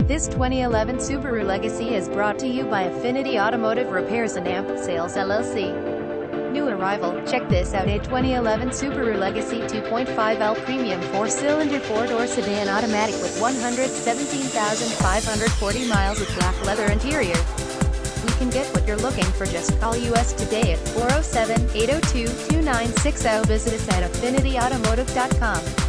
This 2011 Subaru Legacy is brought to you by Affinity Automotive Repairs and AMP Sales LLC. New arrival, check this out: a 2011 Subaru Legacy 2.5L Premium 4-cylinder 4-door sedan automatic with 117,540 miles with black leather interior. You can get what you're looking for. Just call us today at 407-802-2960. Visit us at affinityautomotive.com.